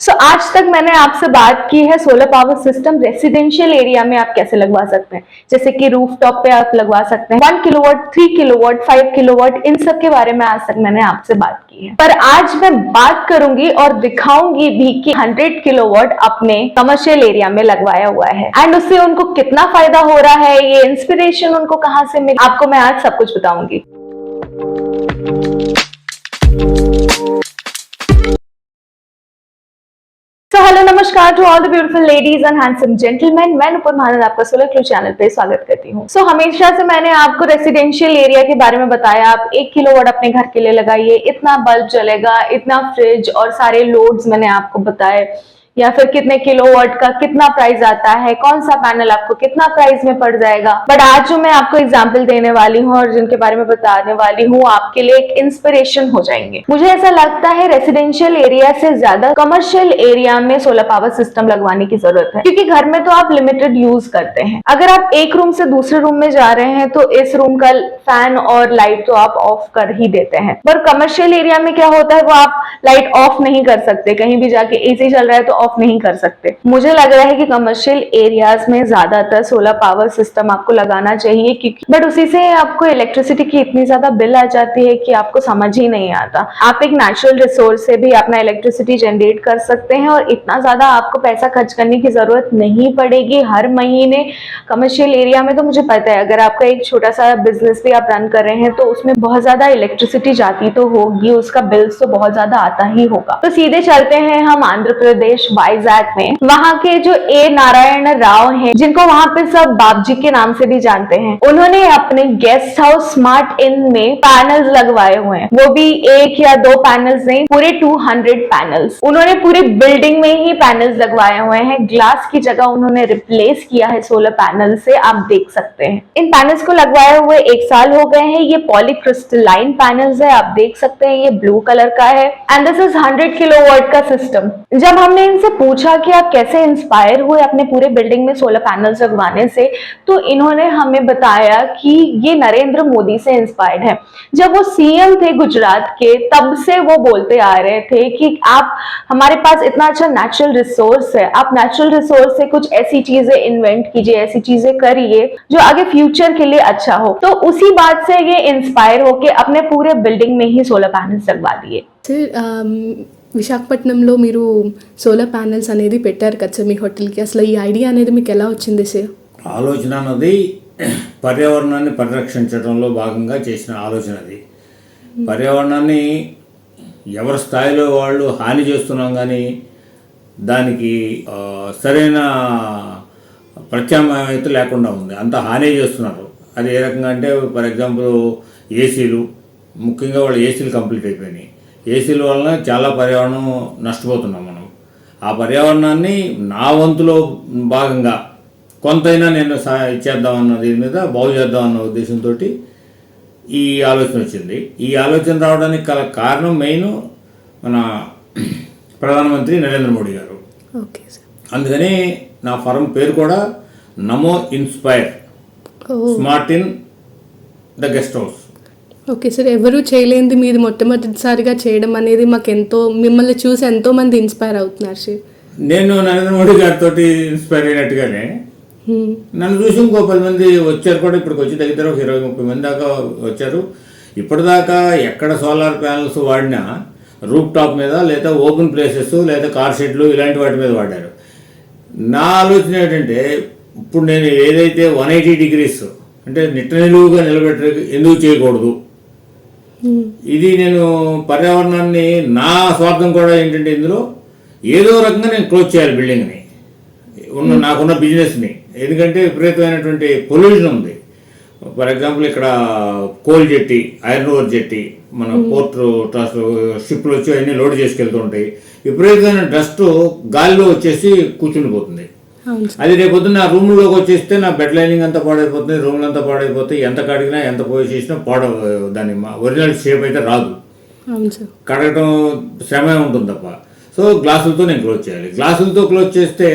आज तक मैंने आपसे बात की है solar power system residential area में आप कैसे लगवा सकते हैं, जैसे कि रूफटॉप पे आप लगवा सकते हैं 1 किलोवाट, 3 किलोवाट, 5 किलोवाट, इन सब के बारे में आज तक मैंने आपसे बात की है। पर आज मैं बात करूंगी और दिखाऊंगी भी कि 100 किलोवाट अपने कमर्शियल एरिया में लगवाया हुआ है एंड उससे उनको कितना फायदा हो रहा है, ये इंस्पिरेशन उनको कहाँ से मिली, आपको मैं आज सब कुछ बताऊंगी। हेलो नमस्कार to all the beautiful ladies and handsome gentleman, मैं नुपुर महानंद आपका सोलर क्लू चैनल पे स्वागत करती हूँ। हमेशा से मैंने आपको रेसिडेंशियल एरिया के बारे में बताया, आप 1 किलोवाट अपने घर के लिए लगाइए, इतना बल्ब जलेगा, इतना फ्रिज और सारे लोड्स मैंने आपको बताए, या फिर कितने किलोवाट का कितना प्राइस आता है, कौन सा पैनल आपको कितना प्राइस में पड़ जाएगा। बट आज जो मैं आपको एग्जांपल देने वाली हूँ और जिनके बारे में बताने वाली हूँ, आपके लिए एक इंस्पिरेशन हो जाएंगे। मुझे ऐसा लगता है रेसिडेंशियल एरिया से ज्यादा कमर्शियल एरिया में सोलर पावर सिस्टम लगवाने की जरूरत है, क्योंकि घर में तो आप लिमिटेड यूज करते हैं। अगर आप एक रूम से दूसरे रूम में जा रहे हैं तो इस रूम का फैन और लाइट तो आप ऑफ कर ही देते हैं, पर कमर्शियल एरिया में क्या होता है, वो आप लाइट ऑफ नहीं कर सकते, कहीं भी जाके एसी चल रहा है तो ऑफ नहीं कर सकते। मुझे लग रहा है कि कमर्शियल एरियाज में ज्यादातर सोलर पावर सिस्टम आपको लगाना चाहिए, क्योंकि बट उसी से आपको इलेक्ट्रिसिटी की इतनी ज्यादा बिल आ जाती है कि आपको समझ ही नहीं आता। आप एक नेचुरल रिसोर्स से भी अपना इलेक्ट्रिसिटी जनरेट कर सकते हैं और इतना ज्यादा आपको पैसा खर्च करने की जरूरत नहीं पड़ेगी हर महीने। कमर्शियल एरिया में तो मुझे पता है, अगर आपका एक छोटा सा बिजनेस भी आप रन कर रहे हैं तो उसमें बहुत ज्यादा इलेक्ट्रिसिटी जाती तो होगी, उसका बिल्स तो बहुत ज्यादा आता ही होगा। तो सीधे चलते हैं हम आंध्र प्रदेश वाइजैक में। वहां के जो ए नारायण राव हैं, जिनको वहां पे सब बाबजी के नाम से भी जानते हैं, उन्होंने अपने गेस्ट हाउस स्मार्ट इन में पैनल्स लगवाए हुए हैं। वो भी एक या दो पैनल्स नहीं, पूरे 200 पैनल्स उन्होंने पूरी बिल्डिंग में ही पैनल्स लगवाए हुए हैं। ग्लास की जगह उन्होंने रिप्लेस किया है सोलर पैनल से, आप देख सकते हैं। इन पैनल्स को लगवाए हुए 1 साल हो गए हैं। ये पॉलीक्रिस्टलाइन पैनल्स है, आप देख सकते हैं, ये ब्लू कलर का है एंड दिस इज 100 किलोवाट का सिस्टम। जब हमने इनसे पूछा कि आप कैसे इंस्पायर हुए अपने पूरे बिल्डिंग में सोलर पैनल्स लगवाने से, तो इन्होंने हमें बताया कि ये नरेंद्र मोदी से इंस्पायर्ड है। जब वो सीएम थे गुजरात के, तब से वो बोलते आ रहे थे कि आप, हमारे पास इतना अच्छा नेचुरल रिसोर्स है, आप नेचुरल रिसोर्स से कुछ ऐसी चीजें इन्वेंट कीजिए, ऐसी चीजें करिए जो आगे फ्यूचर के लिए अच्छा हो। तो उसी बात से ये इंस्पायर होके अपने पूरे बिल्डिंग में ही सोलर पैनल्स लगवा दिए। విశాఖపట్నంలో మీరు సోలార్ ప్యానెల్స్ అనేది పెట్టారు కదా సార్ మీ హోటల్కి, అసలు ఈ ఐడియా అనేది మీకు ఎలా వచ్చింది సార్? ఆలోచన అన్నది పర్యావరణాన్ని పరిరక్షించడంలో భాగంగా చేసిన ఆలోచన అది. పర్యావరణాన్ని ఎవరి స్థాయిలో వాళ్ళు హాని చేస్తున్నాం, కానీ దానికి సరైన ప్రత్యామ్నాయం అయితే లేకుండా ఉంది. అంత హాని చేస్తున్నారు. అది ఏ రకంగా అంటే, ఫర్ ఎగ్జాంపుల్ ఏసీలు, ముఖ్యంగా వాళ్ళు ఏసీలు కంప్లీట్ అయిపోయినాయి. ఏసీల వలన చాలా పర్యావరణం నష్టపోతున్నాం మనం. ఆ పర్యావరణాన్ని నా వంతులో భాగంగా కొంతైనా నేను ఇచ్చేద్దామన్న దీని మీద బాగు చేద్దామన్న ఉద్దేశంతో ఈ ఆలోచన వచ్చింది. ఈ ఆలోచన రావడానికి గల కారణం మెయిన్ మన ప్రధానమంత్రి నరేంద్ర మోడీ గారు. Okay sir. అందుకని నా ఫర్మ్ పేరు కూడా నమో inspire smart in the guest house. Okay sir, ఎవరు చేయలేనిది మీరు మొట్టమొదటిసారిగా చేయడం అనేది మాకు ఎంతో, మిమ్మల్ని చూసి ఎంతో మంది ఇన్స్పైర్ అవుతున్నారు సార్. నేను నరేంద్ర మోడీ గారితో ఇన్స్పైర్ అయినట్టుగానే నన్ను చూసి ఇంకో 10 మంది వచ్చారు కూడా. ఇప్పటికి వచ్చి దగ్గర ఒక 20-30 మంది దాకా వచ్చారు. ఇప్పటిదాకా ఎక్కడ సోలార్ ప్యానల్స్ వాడినా రూఫ్ టాప్ మీద, లేదా ఓపెన్ ప్లేసెస్, లేదా కార్ షెడ్లు, ఇలాంటి వాటి మీద వాడారు. నా ఆలోచన ఏంటంటే, ఇప్పుడు నేను ఏదైతే 180 డిగ్రీస్ అంటే నిట్ట నిలువుగా నిలబెట్ట ఎందుకు చేయకూడదు? ఇది నేను పర్యావరణాన్ని, నా స్వార్థం కూడా ఏంటంటే, ఇందులో ఏదో రకంగా నేను క్లోజ్ చేయాలి బిల్డింగ్ని, నాకున్న బిజినెస్ని. ఎందుకంటే విపరీతమైనటువంటి పొల్యూషన్ ఉంది. ఫర్ ఎగ్జాంపుల్ ఇక్కడ కోల్ జెట్టి, ఐరన్ ఓర్ జెట్టి, మన పోర్ట్ ట్రాన్స్ షిప్లు వచ్చి అన్నీ లోడ్ చేసుకెళ్తూ ఉంటాయి. విపరీతమైన డస్ట్ గాలిలో వచ్చేసి కూర్చుని పోతుంది. అది రేపొద్దున నా రూమ్లోకి వచ్చేస్తే నా బెడ్ లైనింగ్ అంతా పాడైపోతుంది, రూమ్లు అంతా పాడైపోతాయి. ఎంత కడిగినా, ఎంత పోయి చేసినా దాని ఒరిజినల్ షేప్ అయితే రాదు. కడగటం శ్రమే ఉంటుంది తప్ప. సో గ్లాసులతో నేను క్లోజ్ చేయాలి. గ్లాసులతో క్లోజ్ చేస్తే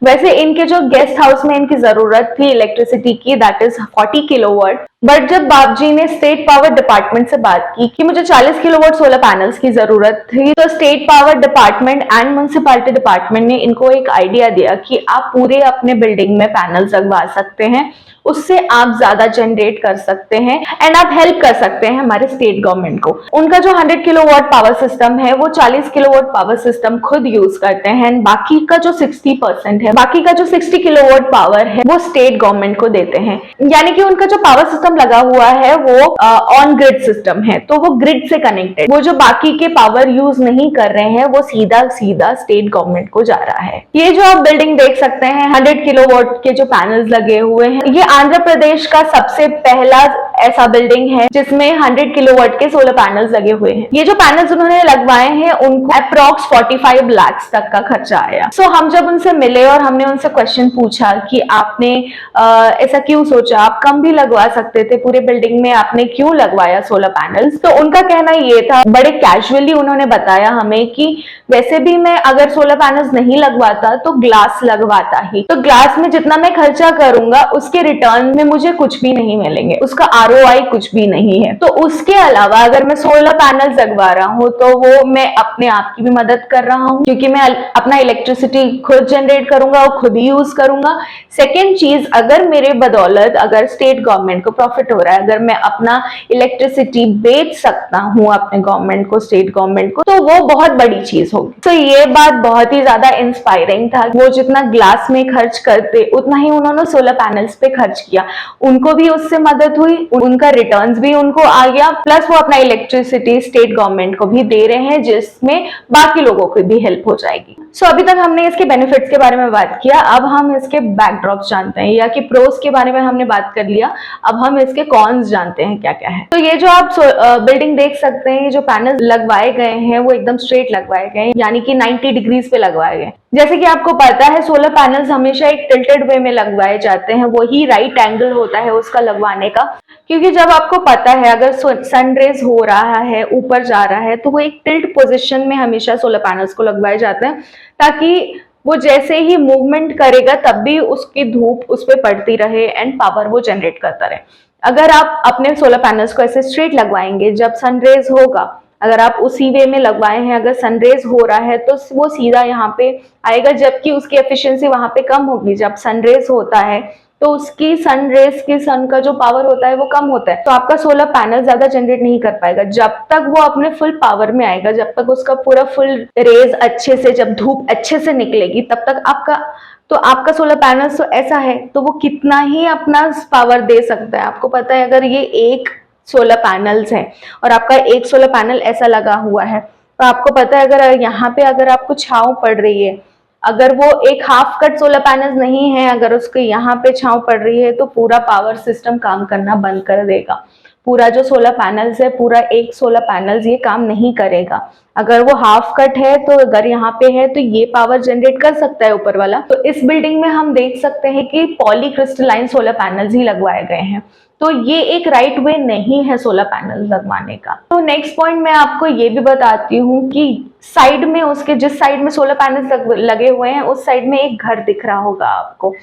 वैसे इनके जो गेस्ट हाउस में इनकी जरूरत थी इलेक्ट्रिसिटी की, दैट इज 40 किलोवाट, बट जब बापजी ने स्टेट पावर डिपार्टमेंट से बात की कि मुझे 40 किलोवाट सोलर पैनल्स की जरूरत थी, तो state power department and municipality department ने इनको एक आइडिया दिया कि आप पूरे अपने बिल्डिंग में पैनल्स लगवा सकते हैं, उससे आप ज्यादा जनरेट कर सकते हैं एंड आप हेल्प कर सकते हैं हमारे स्टेट गवर्नमेंट को। उनका जो 100 किलोवाट पावर सिस्टम है वो 40 किलोवाट पावर सिस्टम खुद यूज करते हैं एंड बाकी का जो 60% है, बाकी का जो 60 किलोवाट पावर है वो स्टेट गवर्नमेंट को देते हैं। यानी कि उनका जो पावर सिस्टम लगा हुआ है वो ऑन ग्रिड सिस्टम है, तो वो ग्रिड से कनेक्टेड, वो जो बाकी के पावर यूज नहीं कर रहे हैं वो सीधा सीधा स्टेट गवर्नमेंट को जा रहा है। ये जो आप बिल्डिंग देख सकते हैं 100 किलोवाट के जो पैनल्स लगे हुए हैं, ये आंध्र प्रदेश का सबसे पहला ऐसा बिल्डिंग है जिसमें 100 किलोवाट के सोलर पैनल्स लगे हुए हैं। ये जो पैनल्स उन्होंने लगवाए हैं उनको अप्रॉक्स 45 लाख तक का खर्चा आया। सो हम जब उनसे मिले और हमने उनसे क्वेश्चन पूछा कि आपने ऐसा क्यों सोचा, आप कम भी लगवा सकते थे, पूरे बिल्डिंग में आपने क्यों लगवाया सोलर पैनल्स, तो उनका कहना ये था, बड़े कैजुअली उन्होंने बताया हमें कि वैसे भी मैं अगर सोलर पैनल्स नहीं लगवाता तो ग्लास लगवाता ही, तो ग्लास में जितना मैं खर्चा करूंगा उसके रिटर्न में मुझे कुछ भी नहीं मिलेंगे, उसका ROI कुछ भी नहीं है। तो उसके अलावा अगर मैं सोलर पैनल्स लगवा रहा हूँ तो वो मैं अपने आप की भी मदद कर रहा हूँ, क्योंकि मैं अपना इलेक्ट्रिसिटी खुद जनरेट करूंगा और खुद ही यूज करूंगा। सेकेंड चीज, अगर मेरे बदौलत अगर स्टेट गवर्नमेंट को प्रॉफिट हो रहा है, अगर मैं अपना इलेक्ट्रिसिटी बेच सकता हूँ अपने गवर्नमेंट को, स्टेट गवर्नमेंट को, तो वो बहुत बड़ी चीज होगी। तो ये बात बहुत ही ज्यादा इंस्पायरिंग था। वो जितना ग्लास में खर्च करते उतना ही उन्होंने सोलर पैनल्स पे खर्च किया, उनको भी उससे मदद हुई, उनका रिटर्न्स भी उनको आ गया, प्लस वो अपना इलेक्ट्रिसिटी स्टेट गवर्नमेंट को भी दे रहे हैं जिसमें बाकी लोगों को भी हेल्प हो जाएगी। सो अभी तक हमने इसके बेनिफिट्स के बारे में बात किया, अब हम इसके बैकड्रॉप्स जानते हैं, या कि प्रोस के बारे में हमने बात कर लिया, अब हम इसके कॉन्स जानते हैं क्या क्या है। तो ये जो आप बिल्डिंग देख सकते हैं, ये जो पैनल लगवाए गए हैं वो एकदम स्ट्रेट लगवाए गए हैं, यानी कि 90 डिग्रीज पे लगवाए गए। जैसे कि आपको पता है सोलर पैनल्स हमेशा एक टिल्टेड वे में लगवाए जाते हैं, वही राइट एंगल होता है उसका लगवाने का, क्योंकि जब आपको पता है अगर सनरेज हो रहा है, ऊपर जा रहा है, तो वो एक टिल्ट पोजीशन में हमेशा सोलर पैनल्स को लगवाए जाते हैं, ताकि वो जैसे ही मूवमेंट करेगा तब भी उसकी धूप उस पर पड़ती रहे एंड पावर वो जनरेट करता रहे। अगर आप अपने सोलर पैनल्स को ऐसे स्ट्रेट लगवाएंगे, जब सनरेज होगा, अगर आप उसी वे में लगवाए हैं, अगर सनरेज हो रहा है तो वो सीधा यहाँ पे आएगा, जबकि उसकी एफिशिएंसी वहां पे कम होगी। जब सनरेज होता है तो उसकी सनरेज की सन का जो पावर होता है वो कम होता है, तो आपका सोलर पैनल ज्यादा जनरेट नहीं कर पाएगा जब तक वो अपने फुल पावर में आएगा, जब तक उसका पूरा फुल रेज अच्छे से, जब धूप अच्छे से निकलेगी तब तक आपका सोलर पैनल तो ऐसा है तो वो कितना ही अपना पावर दे सकता है। आपको पता है अगर ये एक सोलर पैनल्स है और आपका एक सोलर पैनल ऐसा लगा हुआ है, तो आपको पता है अगर यहाँ पे अगर आपको छांव पड़ रही है, अगर वो एक हाफ कट सोलर पैनल्स नहीं है, अगर उसके यहाँ पे छांव पड़ रही है तो पूरा पावर सिस्टम काम करना बंद कर देगा। पूरा जो सोलर पैनल्स है, पूरा एक सोलर पैनल्स ये काम नहीं करेगा। अगर वो हाफ कट है तो अगर यहाँ पे है तो ये पावर जनरेट कर सकता है ऊपर वाला। तो इस बिल्डिंग में हम देख सकते हैं कि पॉलीक्रिस्टलाइन सोलर पैनल्स ही लगवाए गए हैं, तो ये एक राइट वे नहीं है सोलर पैनल लगवाने का। तो नेक्स्ट पॉइंट मैं आपको ये भी बताती हूँ कि साइड में, उसके जिस साइड में सोलर पैनल्स लगे हुए हैं उस साइड में एक घर दिख रहा होगा आपको,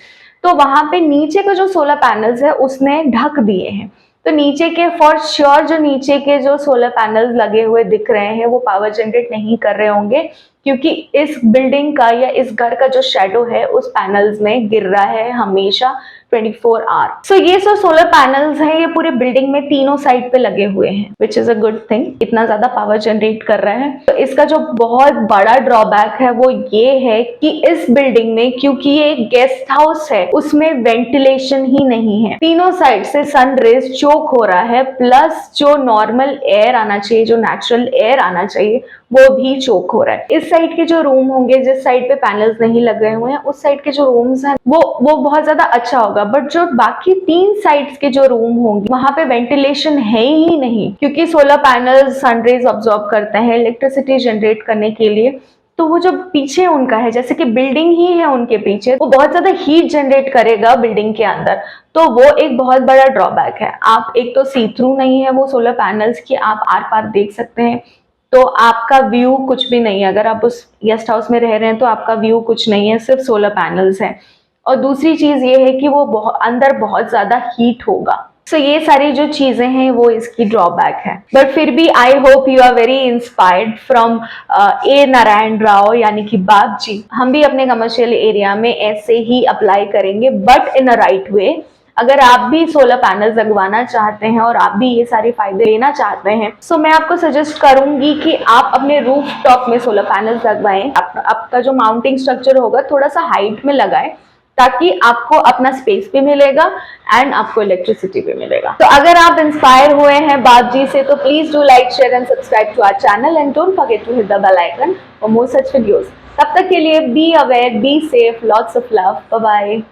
तो वहां पे नीचे के जो सोलर पैनल्स है उसने ढक दिए हैं। तो नीचे के फॉर श्योर जो नीचे के जो सोलर पैनल्स लगे हुए दिख रहे हैं वो पावर जनरेट नहीं कर रहे होंगे, क्योंकि इस बिल्डिंग का या इस घर का जो शेडो है उस पैनल्स में गिर रहा है हमेशा 24 आवर। सो ये जो सोलर पैनल्स हैं ये पूरे बिल्डिंग में तीनों साइड पे लगे हुए हैं, which is a good thing, इतना ज्यादा पावर जनरेट कर रहा है। तो इसका जो बहुत बड़ा ड्रॉबैक है वो ये है कि इस बिल्डिंग में, क्योंकि ये एक गेस्ट हाउस है, उसमें वेंटिलेशन ही नहीं है, तीनों साइड से सन रेज चोक हो रहा है, प्लस जो नॉर्मल एयर आना चाहिए, जो नेचुरल एयर आना चाहिए वो भी चोक हो रहा है। इस साइड के जो रूम होंगे, जिस साइड पे पैनल्स नहीं लगे हुए हैं, उस साइड के जो रूम्स हैं वो बहुत ज्यादा अच्छा होगा, बट जो बाकी तीन साइड्स के जो रूम होंगे वहां पे वेंटिलेशन है ही नहीं, क्योंकि सोलर पैनल्स सनरेज ऑब्जॉर्ब करते हैं इलेक्ट्रिसिटी जनरेट करने के लिए। तो वो जो पीछे उनका है, जैसे कि बिल्डिंग ही है उनके पीछे, वो बहुत ज्यादा हीट जनरेट करेगा बिल्डिंग के अंदर, तो वो एक बहुत बड़ा ड्रॉबैक है। आप एक तो सी थ्रू नहीं है वो सोलर पैनल्स की, आप आर पार देख सकते हैं, तो आपका व्यू कुछ भी नहीं है। अगर आप उस गेस्ट हाउस में रह रहे हैं तो आपका व्यू कुछ नहीं है, सिर्फ सोलर पैनल्स हैं। और दूसरी चीज ये है कि वो अंदर बहुत ज्यादा हीट होगा। सो ये सारी जो चीजें हैं वो इसकी ड्रॉबैक है। बट फिर भी I hope you are very inspired from A Narayan Rao यानी कि बाप जी। हम भी अपने कमर्शियल एरिया में ऐसे ही अप्लाई करेंगे, but in a right way. अगर आप भी सोलर पैनल लगवाना चाहते हैं और आप भी ये सारे फायदे लेना चाहते हैं, सो मैं आपको सजेस्ट करूंगी कि आप अपने रूफ टॉप में सोलर पैनल लगवाएं। आपका जो माउंटिंग स्ट्रक्चर होगा थोड़ा सा हाइट में लगाएं, ताकि आपको अपना स्पेस भी मिलेगा एंड आपको इलेक्ट्रिसिटी भी मिलेगा। तो अगर आप इंस्पायर हुए हैं बाप जी से, तो please do like, share and subscribe to our channel and don't forget to hit the bell icon for more such videos. तब तक के लिए be aware, be safe, lots of love, bye bye.